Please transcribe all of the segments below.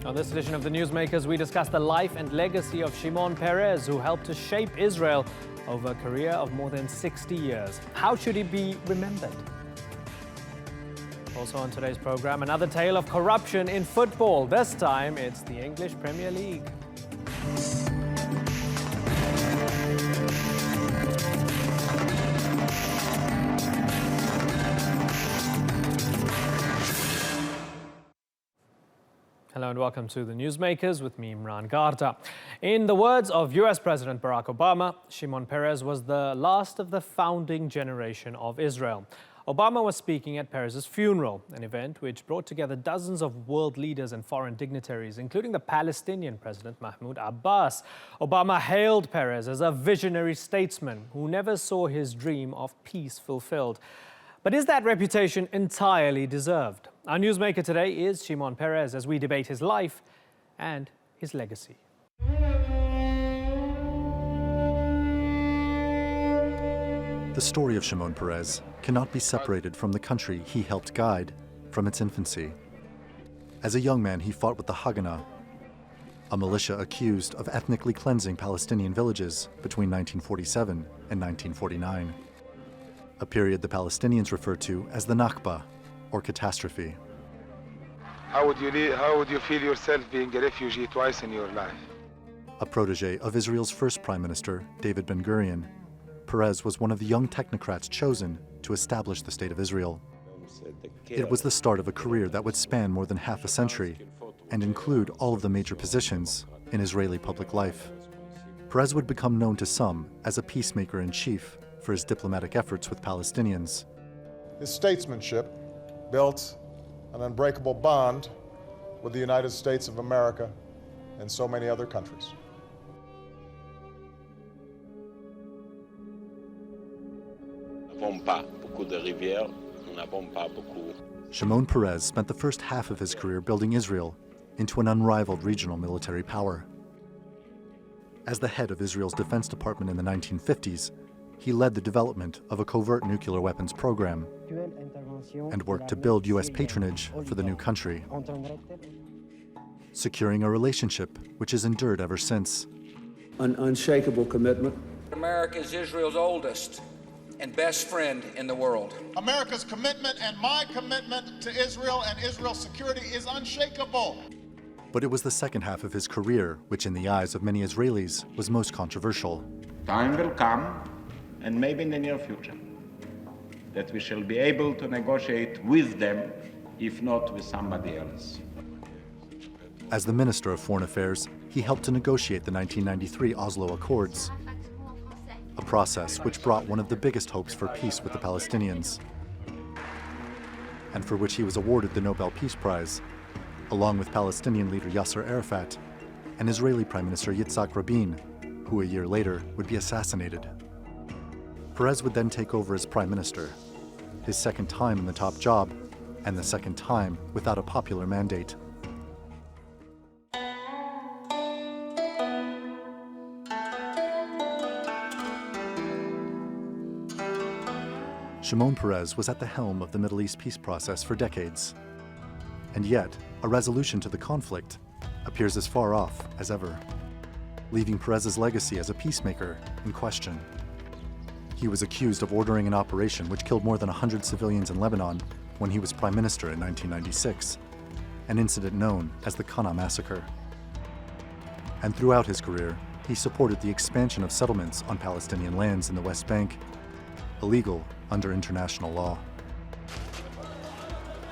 On this edition of the Newsmakers, we discuss the life and legacy of Shimon Peres, who helped to shape Israel over a career of more than 60 years. How should he be remembered? Also on today's program, another tale of corruption in football. This time, it's the English Premier League. Hello and welcome to the Newsmakers with me, Imran Garta. In the words of US President Barack Obama, Shimon Peres was the last of the founding generation of Israel. Obama was speaking at Peres' funeral, an event which brought together dozens of world leaders and foreign dignitaries, including the Palestinian President Mahmoud Abbas. Obama hailed Peres as a visionary statesman who never saw his dream of peace fulfilled. But is that reputation entirely deserved? Our newsmaker today is Shimon Peres as we debate his life and his legacy. The story of Shimon Peres cannot be separated from the country he helped guide from its infancy. As a young man, he fought with the Haganah, a militia accused of ethnically cleansing Palestinian villages between 1947 and 1949. A period the Palestinians refer to as the Nakba, or catastrophe. How would you feel yourself being a refugee twice in your life? A protege of Israel's first Prime Minister, David Ben-Gurion, Peres was one of the young technocrats chosen to establish the State of Israel. It was the start of a career that would span more than half a century and include all of the major positions in Israeli public life. Peres would become known to some as a peacemaker-in-chief for his diplomatic efforts with Palestinians. His statesmanship built an unbreakable bond with the United States of America and so many other countries. Shimon Peres spent the first half of his career building Israel into an unrivaled regional military power. As the head of Israel's Defense Department in the 1950s, he led the development of a covert nuclear weapons program and worked to build U.S. patronage for the new country, securing a relationship which has endured ever since. An unshakable commitment. America is Israel's oldest and best friend in the world. America's commitment and my commitment to Israel and Israel's security is unshakable. But it was the second half of his career which, in the eyes of many Israelis, was most controversial. Time will come, and maybe in the near future, that we shall be able to negotiate with them, if not with somebody else. As the Minister of Foreign Affairs, he helped to negotiate the 1993 Oslo Accords, a process which brought one of the biggest hopes for peace with the Palestinians, and for which he was awarded the Nobel Peace Prize, along with Palestinian leader Yasser Arafat and Israeli Prime Minister Yitzhak Rabin, who a year later would be assassinated. Peres would then take over as Prime Minister, his second time in the top job, and the second time without a popular mandate. Shimon Peres was at the helm of the Middle East peace process for decades. And yet, a resolution to the conflict appears as far off as ever, leaving Peres' legacy as a peacemaker in question. He was accused of ordering an operation which killed more than 100 civilians in Lebanon when he was Prime Minister in 1996, an incident known as the Qana Massacre. And throughout his career, he supported the expansion of settlements on Palestinian lands in the West Bank, illegal under international law.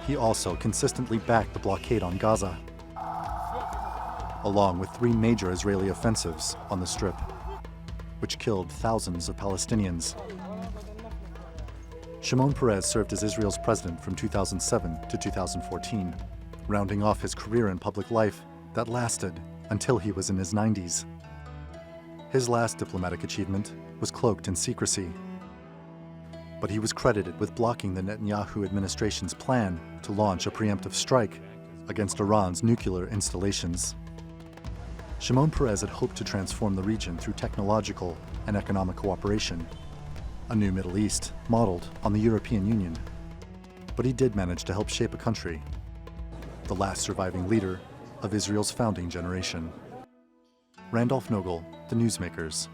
He also consistently backed the blockade on Gaza, along with 3 major Israeli offensives on the Strip, which killed thousands of Palestinians. Shimon Peres served as Israel's president from 2007 to 2014, rounding off his career in public life that lasted until he was in his 90s. His last diplomatic achievement was cloaked in secrecy, but he was credited with blocking the Netanyahu administration's plan to launch a preemptive strike against Iran's nuclear installations. Shimon Peres had hoped to transform the region through technological and economic cooperation, a new Middle East modeled on the European Union. But he did manage to help shape a country, the last surviving leader of Israel's founding generation. Randolph Nogel, The Newsmakers.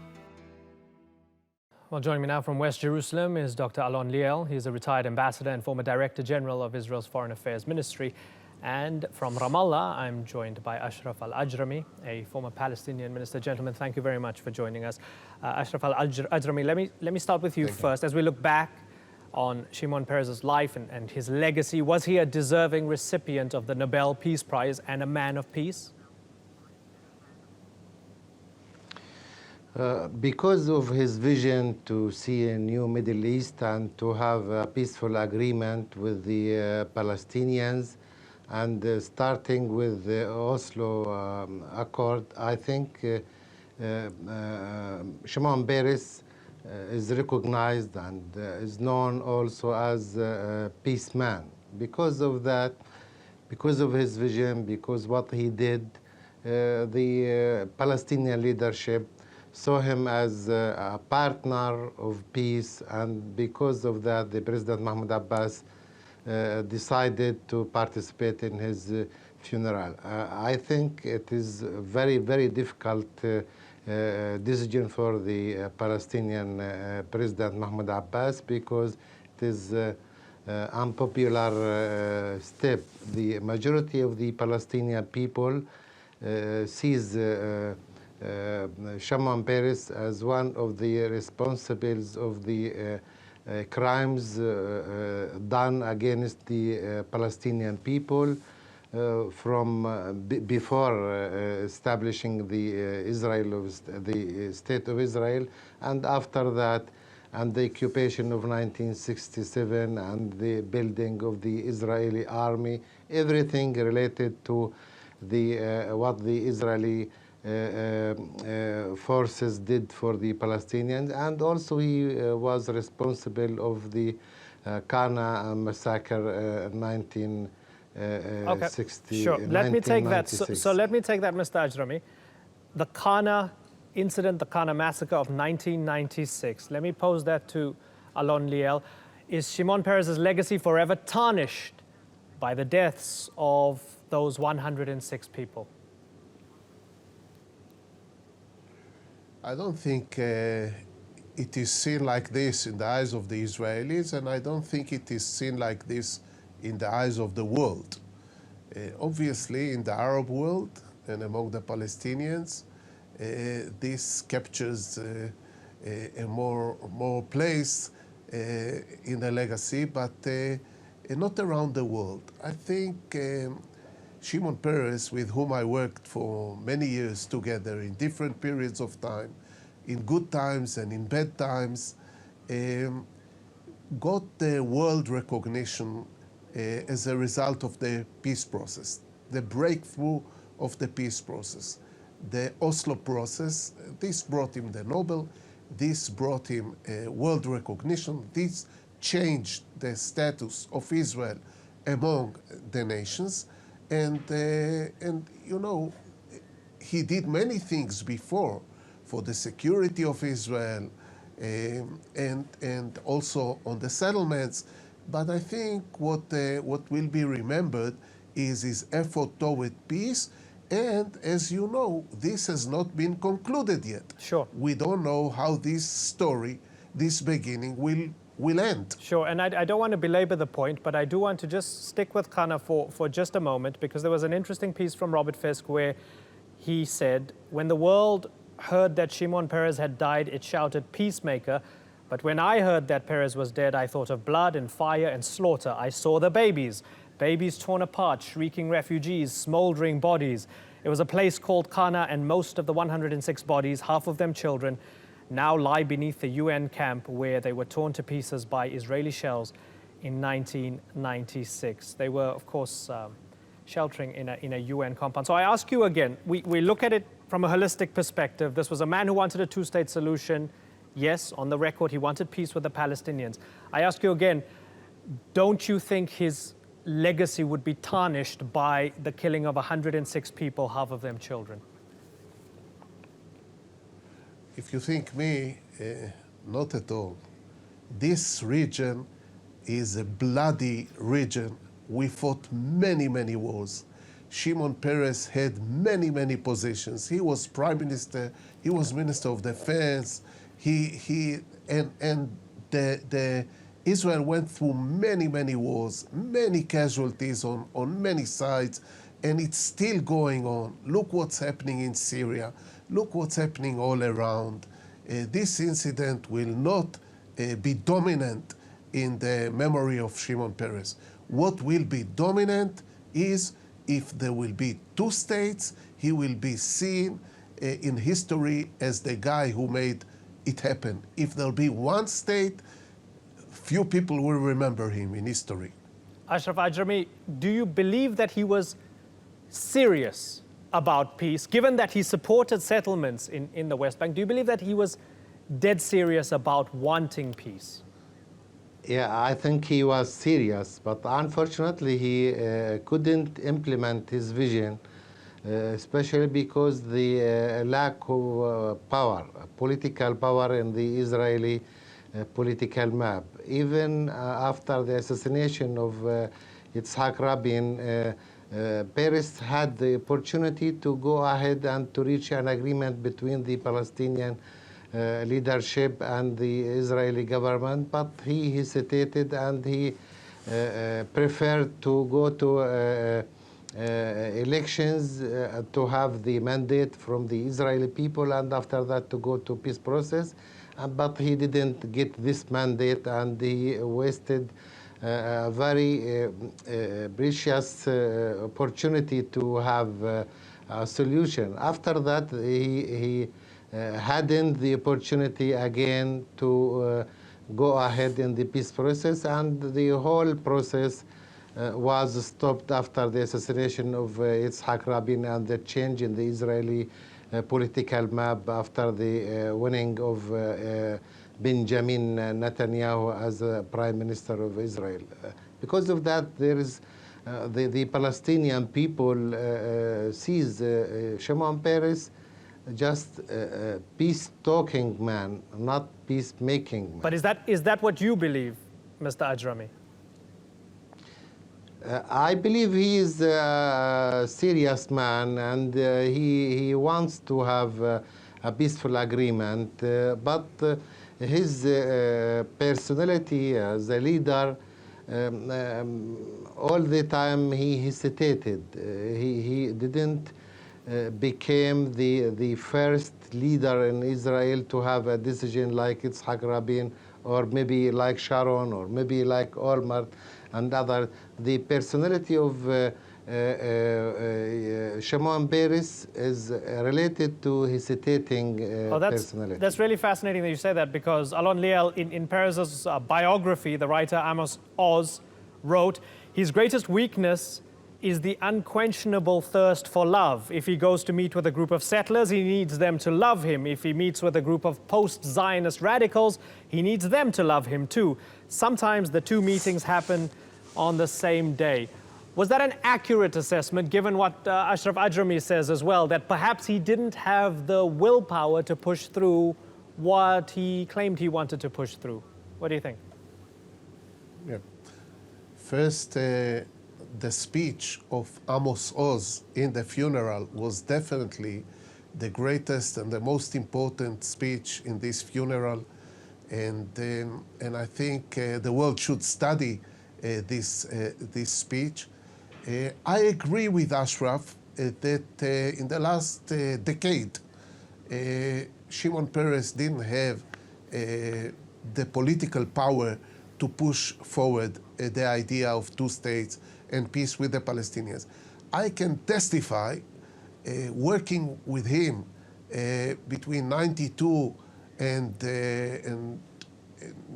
Well, joining me now from West Jerusalem is Dr. Alon Liel. He's a retired ambassador and former Director General of Israel's Foreign Affairs Ministry. And from Ramallah, I'm joined by Ashraf al-Ajrami, a former Palestinian minister. Gentlemen, thank you very much for joining us. Ashraf al-Ajrami, let me start with you first. As we look back on Shimon Peres' life and his legacy, was he a deserving recipient of the Nobel Peace Prize and a man of peace? Because of his vision to see a new Middle East and to have a peaceful agreement with the Palestinians, and starting with the Oslo Accord, I think Shimon Peres is recognized and is known also as a peace man. Because of that, because of his vision, because what he did, the Palestinian leadership saw him as a partner of peace, and because of that, the President Mahmoud Abbas decided to participate in his funeral. I think it is a very, very difficult decision for the Palestinian President Mahmoud Abbas, because it is unpopular step. The majority of the Palestinian people sees Shimon Peres as one of the responsibles of the crimes done against the Palestinian people from before establishing the the state of Israel, and after that, and the occupation of 1967 and the building of the Israeli army, everything related to the what the Israeli forces did for the Palestinians, and also he was responsible of the Qana massacre 1960. Sure. Let me take that. So let me take that, Mr. Ajrami. The Qana incident, the Qana massacre of 1996. Let me pose that to Alon Liel. Is Shimon Peres' legacy forever tarnished by the deaths of those 106 people? I don't think it is seen like this in the eyes of the Israelis, and I don't think it is seen like this in the eyes of the world. Obviously, in the Arab world and among the Palestinians, this captures a more place in the legacy, but not around the world. I think Shimon Peres, with whom I worked for many years together in different periods of time, in good times and in bad times, got the world recognition as a result of the peace process, the breakthrough of the peace process, the Oslo process. This brought him the Nobel, this brought him world recognition, this changed the status of Israel among the nations. And you know, he did many things before for the security of Israel and also on the settlements. But I think what will be remembered is his effort toward peace. And as you know, this has not been concluded yet. Sure. We don't know how this story, this beginning will end. Sure, and I don't want to belabor the point, but I do want to just stick with Qana for just a moment, because there was an interesting piece from Robert Fiske where he said, when the world heard that Shimon Peres had died, it shouted peacemaker, but when I heard that Peres was dead, I thought of blood and fire and slaughter. I saw the babies torn apart, shrieking refugees, smoldering bodies. It was a place called Qana, and most of the 106 bodies, half of them children, now lie beneath the UN camp where they were torn to pieces by Israeli shells in 1996. They were, of course, sheltering in a UN compound. So I ask you again, we look at it from a holistic perspective. This was a man who wanted a two-state solution. Yes, on the record, he wanted peace with the Palestinians. I ask you again, don't you think his legacy would be tarnished by the killing of 106 people, half of them children? If you think me, not at all. This region is a bloody region. We fought many, many wars. Shimon Peres had many, many positions. He was prime minister, he was minister of defense, the Israel went through many, many wars, many casualties on many sides, and it's still going on. Look what's happening in Syria. Look what's happening all around. This incident will not be dominant in the memory of Shimon Peres. What will be dominant is if there will be two states, he will be seen in history as the guy who made it happen. If there'll be one state, few people will remember him in history. Ashraf Ajami, do you believe that he was serious about peace, given that he supported settlements in the West Bank? Do you believe that he was dead serious about wanting peace? Yeah, I think he was serious, but unfortunately he couldn't implement his vision, especially because the lack of power, political power in the Israeli political map. Even after the assassination of Yitzhak Rabin, Peres had the opportunity to go ahead and to reach an agreement between the Palestinian leadership and the Israeli government, but he hesitated and he preferred to go to elections to have the mandate from the Israeli people, and after that to go to peace process. But he didn't get this mandate, and he wasted a very precious opportunity to have a solution. After that, he hadn't the opportunity again to go ahead in the peace process, and the whole process was stopped after the assassination of Yitzhak Rabin and the change in the Israeli political map after the winning of Benjamin Netanyahu as Prime Minister of Israel. Because of that, there is the Palestinian people sees Shimon Peres just a peace-talking man, not peace-making man. But is that what you believe, Mr. Ajrami? I believe he is a serious man, and he wants to have a peaceful agreement, but his personality as a leader, all the time he hesitated. He didn't became the first leader in Israel to have a decision like Yitzhak Rabin, or maybe like Sharon, or maybe like Olmert and other. The personality of Shimon Peres is related to hesitating personality. That's really fascinating that you say that, because Alon Liel, in Peres' biography, the writer Amos Oz wrote, his greatest weakness is the unquenchable thirst for love. If he goes to meet with a group of settlers, he needs them to love him. If he meets with a group of post-Zionist radicals, he needs them to love him too. Sometimes the two meetings happen on the same day. Was that an accurate assessment, given what Ashraf Ajrami says as well, that perhaps he didn't have the willpower to push through what he claimed he wanted to push through? What do you think? Yeah. First, the speech of Amos Oz in the funeral was definitely the greatest and the most important speech in this funeral, and I think the world should study this speech. I agree with Ashraf that in the last decade, Shimon Peres didn't have the political power to push forward the idea of two states and peace with the Palestinians. I can testify, working with him between 92 and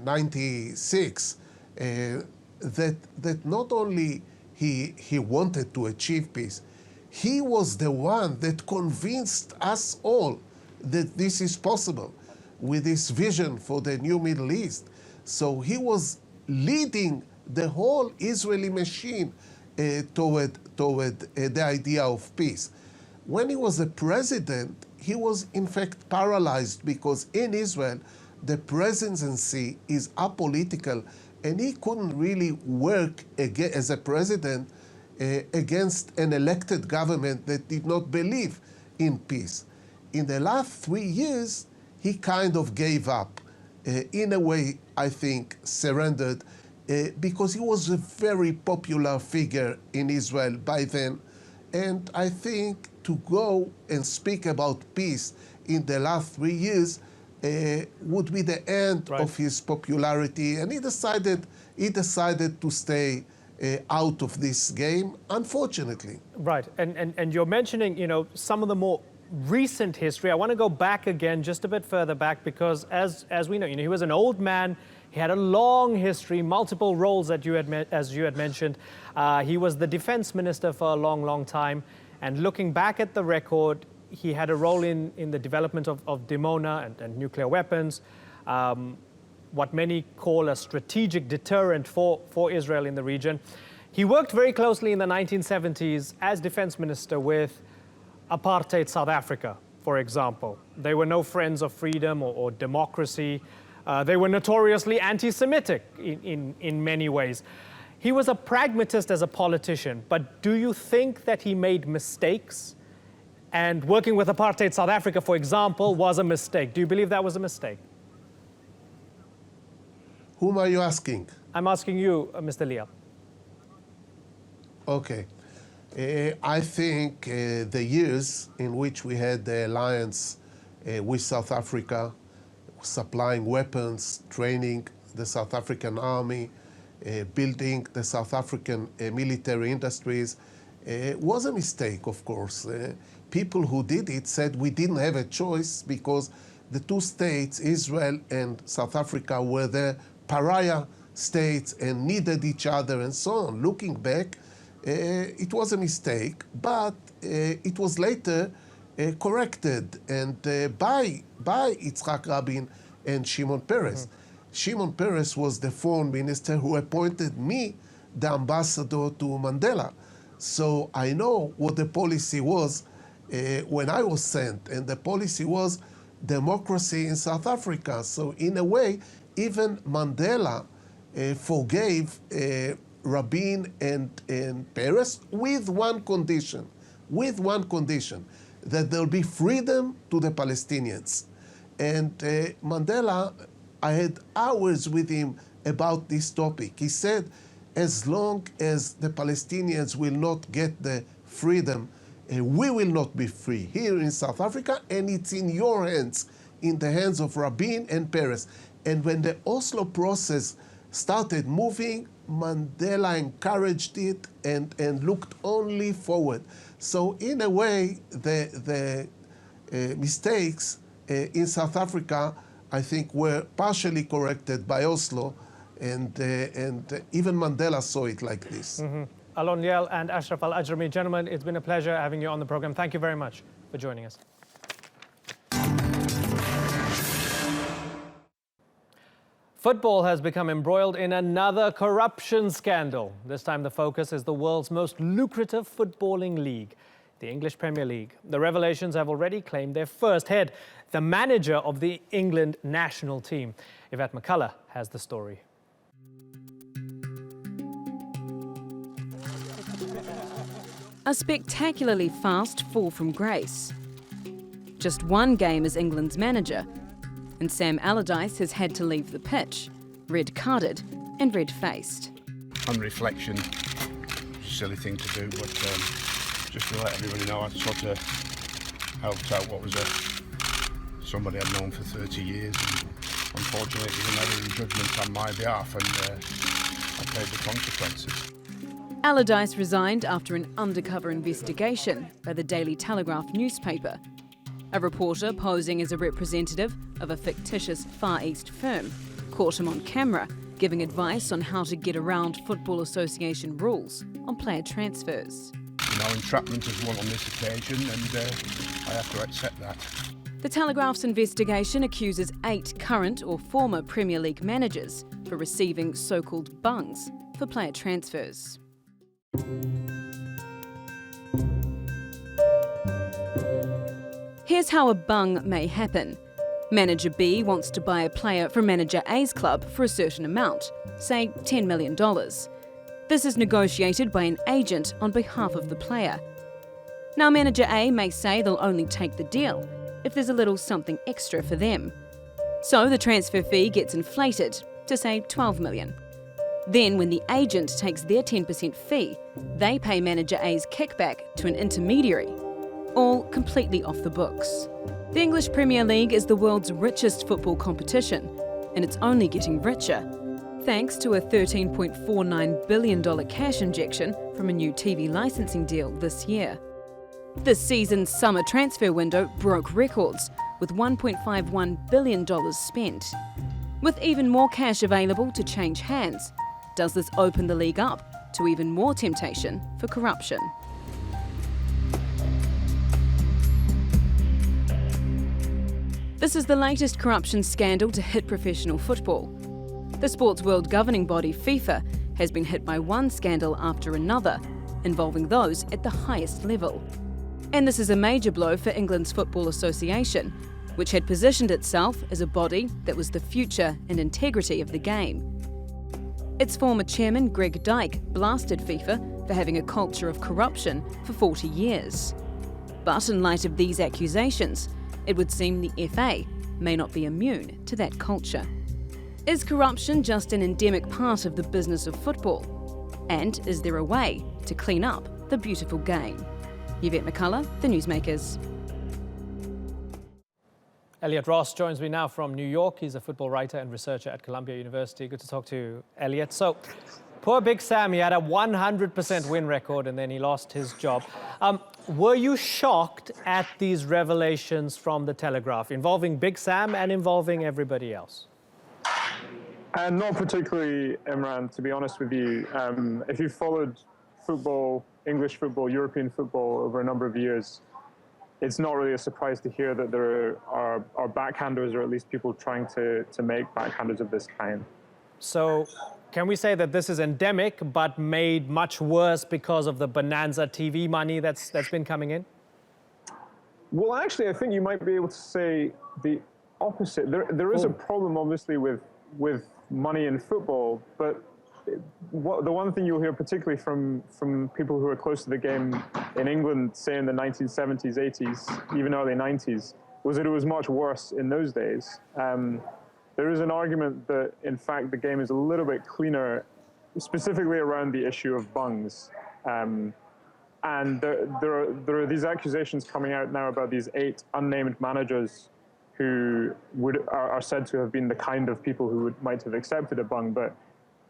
96, that not only he wanted to achieve peace, he was the one that convinced us all that this is possible with his vision for the new Middle East. So he was leading the whole Israeli machine toward the idea of peace. When he was a president, he was in fact paralyzed, because in Israel, the presidency is apolitical, and he couldn't really work again as a president against an elected government that did not believe in peace. In the last 3 years, he kind of gave up. In a way, I think, surrendered, because he was a very popular figure in Israel by then. And I think to go and speak about peace in the last 3 years would be the end of his popularity. And he decided to stay out of this game, unfortunately. Right, and you're mentioning, you know, some of the more recent history. I want to go back again, just a bit further back, because as we know, you know, he was an old man. He had a long history, multiple roles that as you had mentioned. He was the defense minister for a long, long time. And looking back at the record, he had a role in the development of Dimona and nuclear weapons, what many call a strategic deterrent for Israel in the region. He worked very closely in the 1970s as defense minister with apartheid South Africa, for example. They were no friends of freedom or democracy. They were notoriously anti-Semitic in many ways. He was a pragmatist as a politician, but do you think that he made mistakes? And working with apartheid South Africa, for example, was a mistake. Do you believe that was a mistake? Whom are you asking? I'm asking you, Mr. Liel. Okay. I think the years in which we had the alliance with South Africa, supplying weapons, training the South African army, building the South African military industries, was a mistake, of course. People who did it said we didn't have a choice because the two states, Israel and South Africa, were the pariah states and needed each other and so on. Looking back, it was a mistake, but it was later corrected and by Yitzhak Rabin and Shimon Peres. Shimon Peres was the foreign minister who appointed me the ambassador to Mandela. So I know what the policy was when I was sent, and the policy was democracy in South Africa. So in a way, even Mandela forgave Rabin and Peres with one condition, that there'll be freedom to the Palestinians. And Mandela, I had hours with him about this topic. He said, as long as the Palestinians will not get the freedom, we will not be free here in South Africa, and it's in your hands, in the hands of Rabin and Peres. And when the Oslo process started moving, Mandela encouraged it and looked only forward. So in a way, the mistakes in South Africa, I think, were partially corrected by Oslo, and even Mandela saw it like this. Alon Liel and Ashraf Al-Ajrami, gentlemen, it's been a pleasure having you on the program. Thank you very much for joining us. Football has become embroiled in another corruption scandal. This time the focus is the world's most lucrative footballing league, the English Premier League. The revelations have already claimed their first head, the manager of the England national team. Yvette McCullough has the story. A spectacularly fast fall from grace. Just one game as England's manager, and Sam Allardyce has had to leave the pitch, red-carded and red-faced. On reflection, silly thing to do, but just to let everybody know, I sort of helped out what was somebody I'd known for 30 years. And unfortunately, it was an error in judgment on my behalf, and I paid the consequences. Allardyce resigned after an undercover investigation by the Daily Telegraph newspaper. A reporter posing as a representative of a fictitious Far East firm caught him on camera giving advice on how to get around Football Association rules on player transfers. You know, entrapment is one on this occasion, and I have to accept that. The Telegraph's investigation accuses 8 current or former Premier League managers for receiving so-called bungs for player transfers. Here's how a bung may happen. Manager B wants to buy a player from Manager A's club for a certain amount, say $10 million. This is negotiated by an agent on behalf of the player. Now, manager A may say they'll only take the deal if there's a little something extra for them. So the transfer fee gets inflated to, say, 12 million. Then, when the agent takes their 10% fee, they pay manager A's kickback to an intermediary, all completely off the books. The English Premier League is the world's richest football competition, and it's only getting richer, thanks to a $13.49 billion cash injection from a new TV licensing deal this year. This season's summer transfer window broke records, with $1.51 billion spent. With even more cash available to change hands, does this open the league up to even more temptation for corruption? This is the latest corruption scandal to hit professional football. The sports world governing body FIFA has been hit by one scandal after another, involving those at the highest level. And this is a major blow for England's Football Association, which had positioned itself as a body that was the future and integrity of the game. Its former chairman, Greg Dyke, blasted FIFA for having a culture of corruption for 40 years. But in light of these accusations, it would seem the FA may not be immune to that culture. Is corruption just an endemic part of the business of football? And is there a way to clean up the beautiful game? Yvette McCullough, The Newsmakers. Elliot Ross joins me now from New York. He's a football writer and researcher at Columbia University. Good to talk to you, Elliot. So, poor Big Sam, he had a 100% win record and then he lost his job. Were you shocked at these revelations from the Telegraph involving Big Sam and involving everybody else? Not particularly, Imran, to be honest with you. If you've followed football, English football, European football over a number of years, it's not really a surprise to hear that there are backhanders, or at least people trying to make backhanders of this kind. So can we say that this is endemic, but made much worse because of the bonanza TV money that's been coming in? Well, actually, I think you might be able to say the opposite. There is a problem, obviously, with money in football, but the one thing you'll hear particularly from people who are close to the game in England, say in the 1970s, 80s, even early 90s, was that it was much worse in those days. There is an argument that, in fact, the game is a little bit cleaner, specifically around the issue of bungs. And there are these accusations coming out now about these 8 unnamed managers who are said to have been the kind of people who might have accepted a bung. But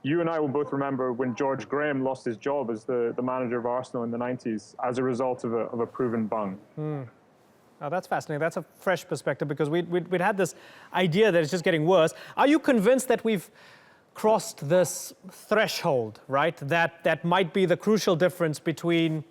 you and I will both remember when George Graham lost his job as the manager of Arsenal in the 90s as a result of a proven bung. Oh, that's fascinating. That's a fresh perspective, because we'd had this idea that it's just getting worse. Are you convinced that we've crossed this threshold, right? That might be the crucial difference between,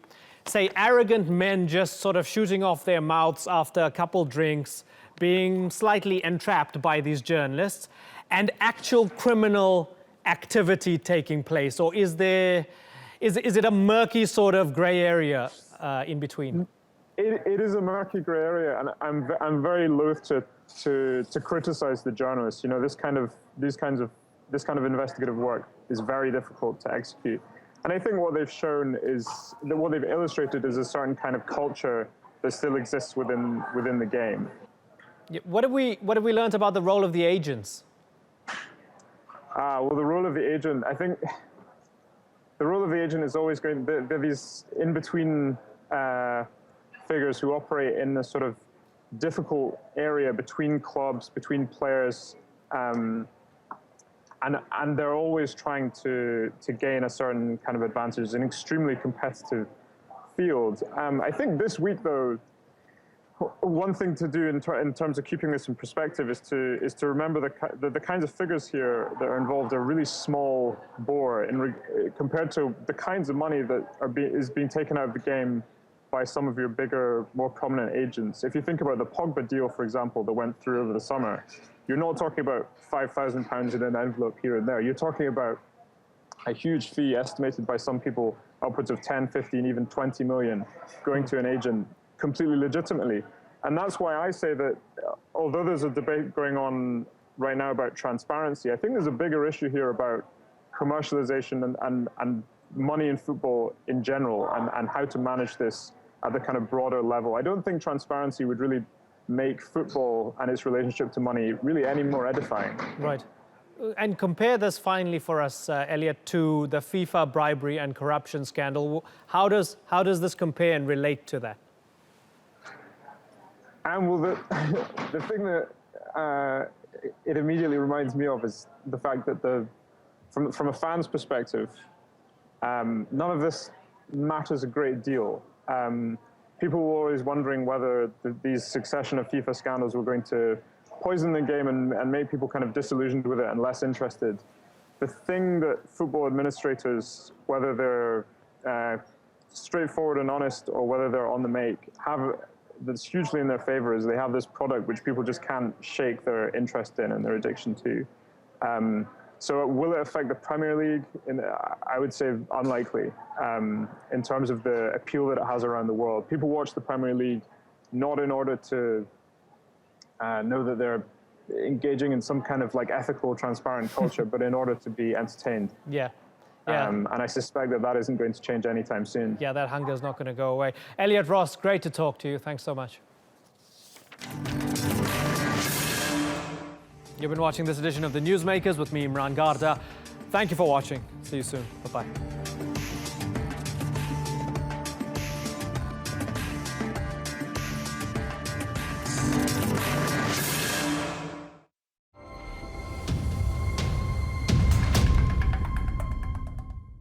say, arrogant men just sort of shooting off their mouths after a couple drinks, being slightly entrapped by these journalists, and actual criminal activity taking place? Or is it a murky sort of gray area in between? It is a murky gray area, and I'm very loath to criticize the journalists. You know, this kind of investigative work is very difficult to execute. And I think what they've shown is that what they've illustrated is a certain kind of culture that still exists within the game. Yeah, what have we learned about the role of the agents? Well, the role of the agent, I think the role of the agent is always going. There are these in-between figures who operate in a sort of difficult area between clubs, between players, and they're always trying to gain a certain kind of advantage. It's an extremely competitive field. I think this week, though, one thing to do in terms of keeping this in perspective is to remember the kinds of figures here that are involved are really small bore compared to the kinds of money that is being taken out of the game by some of your bigger, more prominent agents. If you think about the Pogba deal, for example, that went through over the summer, you're not talking about £5,000 in an envelope here and there. You're talking about a huge fee estimated by some people upwards of 10, 15, even 20 million going to an agent completely legitimately. And that's why I say that although there's a debate going on right now about transparency, I think there's a bigger issue here about commercialization and money in football in general and how to manage this at the kind of broader level. I don't think transparency would really make football and its relationship to money really any more edifying. Right. And compare this finally for us, Elliot, to the FIFA bribery and corruption scandal. How does this compare and relate to that? And well, the thing that it immediately reminds me of is the fact that from a fan's perspective, none of this matters a great deal. People were always wondering whether these succession of FIFA scandals were going to poison the game and make people kind of disillusioned with it and less interested. The thing that football administrators, whether they're straightforward and honest or whether they're on the make, have that's hugely in their favor is they have this product which people just can't shake their interest in and their addiction to. So will it affect the Premier League? I would say unlikely in terms of the appeal that it has around the world. People watch the Premier League not in order to know that they're engaging in some kind of like ethical, transparent culture, but in order to be entertained. Yeah. Yeah. And I suspect that isn't going to change anytime soon. Yeah, that hunger is not going to go away. Elliot Ross, great to talk to you. Thanks so much. You've been watching this edition of the Newsmakers with me, Imran Garda. Thank you for watching. See you soon. Bye-bye.